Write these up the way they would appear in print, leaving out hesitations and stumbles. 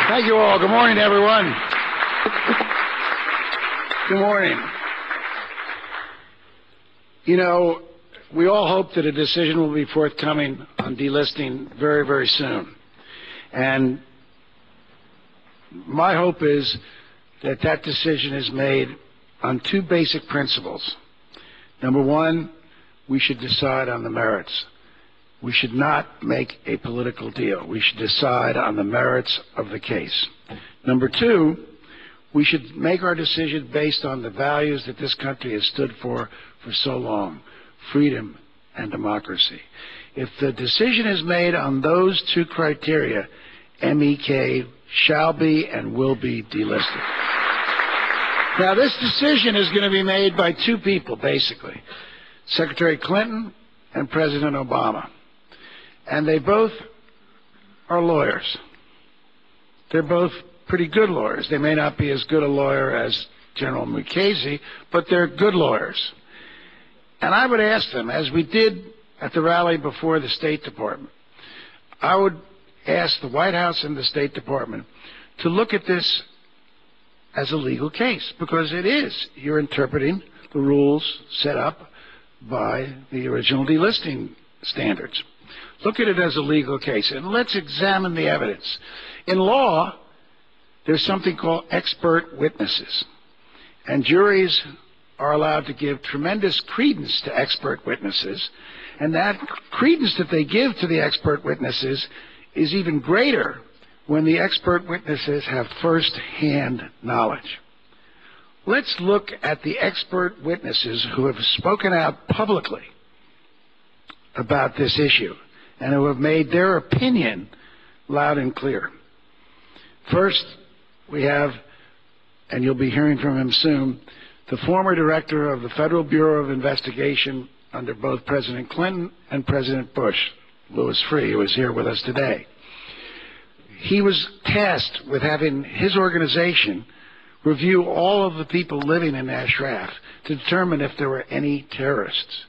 Thank you all. Good morning, everyone. Good morning. You know, we all hope that a decision will be forthcoming on delisting very, very soon. And my hope is that that decision is made on two basic principles. Number one, we should decide on the merits. We should not make a political deal. We should decide on the merits of the case. Number two, we should make our decision based on the values that this country has stood for so long, freedom and democracy. If the decision is made on those two criteria, MEK shall be and will be delisted. Now, this decision is going to be made by two people, basically, Secretary Clinton and President Obama. And they both are lawyers. They're both pretty good lawyers. They may not be as good a lawyer as General Mukasey, but they're good lawyers. And I would ask them, as we did at the rally before the State Department, I would ask the White House and the State Department to look at this as a legal case, because it is. You're interpreting the rules set up by the original delisting standards. Look at it as a legal case, and let's examine the evidence. In law, there's something called expert witnesses, and juries are allowed to give tremendous credence to expert witnesses, and that credence that they give to the expert witnesses is even greater when the expert witnesses have first-hand knowledge. Let's look at the expert witnesses who have spoken out publicly about this issue and who have made their opinion loud and clear. First, we have, and you'll be hearing from him soon, the former director of the Federal Bureau of Investigation under both President Clinton and President Bush, Louis Freeh, who is here with us today. He was tasked with having his organization review all of the people living in Ashraf to determine if there were any terrorists.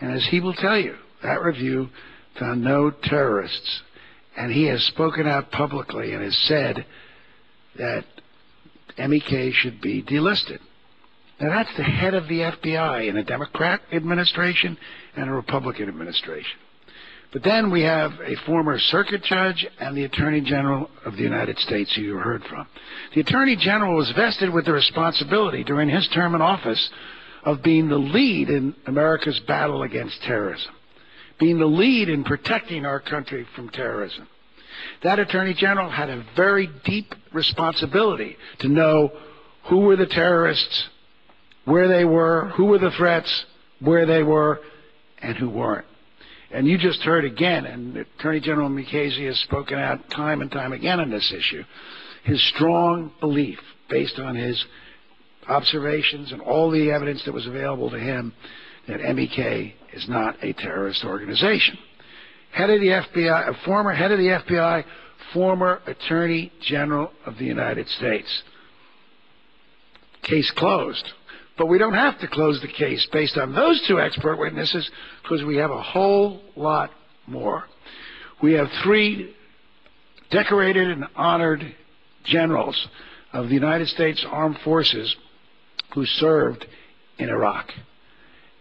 And as he will tell you, that review found no terrorists. And he has spoken out publicly and has said that MEK should be delisted. Now, that's the head of the FBI in a Democrat administration and a Republican administration. But then we have a former circuit judge and the Attorney General of the United States, who you heard from. The Attorney General was vested with the responsibility during his term in office of being the lead in America's battle against terrorism, being the lead in protecting our country from terrorism. That Attorney General had a very deep responsibility to know who were the terrorists, where they were, who were the threats, where they were, and who weren't. And you just heard again, and Attorney General Mukasey has spoken out time and time again on this issue, his strong belief, based on his observations and all the evidence that was available to him, that MEK is not a terrorist organization. Head of the FBI, former head of the FBI, former Attorney General of the United States. Case closed. But we don't have to close the case based on those two expert witnesses, because we have a whole lot more. We have three decorated and honored generals of the United States Armed Forces who served in Iraq.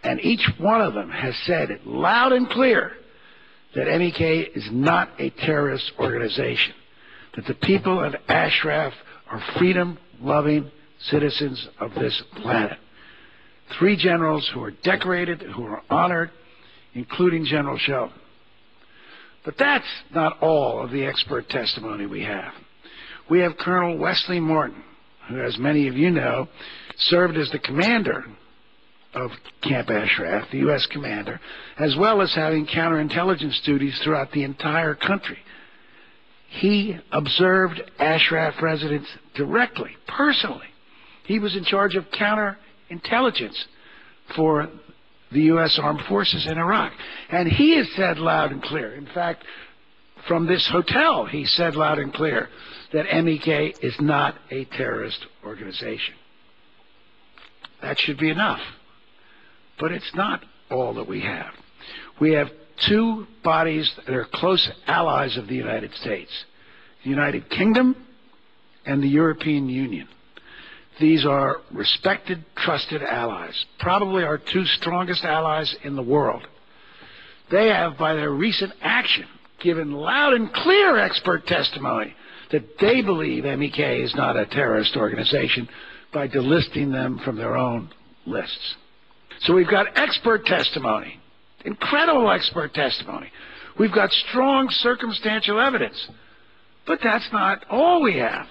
And each one of them has said it loud and clear that MEK is not a terrorist organization, that the people of Ashraf are freedom-loving citizens of this planet. Three generals who are decorated, who are honored, including General Shelton. But that's not all of the expert testimony we have. We have Colonel Wesley Morton, who, as many of you know, served as the commander of Camp Ashraf, the U.S. commander, as well as having counterintelligence duties throughout the entire country. He observed Ashraf residents directly, personally. He was in charge of counterintelligence for the U.S. Armed Forces in Iraq. And he has said loud and clear, in fact, from this hotel, he said loud and clear that MEK is not a terrorist organization. That should be enough. But it's not all that we have. We have two bodies that are close allies of the United States, the United Kingdom and the European Union. These are respected, trusted allies, probably our two strongest allies in the world. They have, by their recent action, given loud and clear expert testimony that they believe MEK is not a terrorist organization by delisting them from their own lists. So we've got expert testimony, incredible expert testimony. We've got strong circumstantial evidence. But that's not all we have.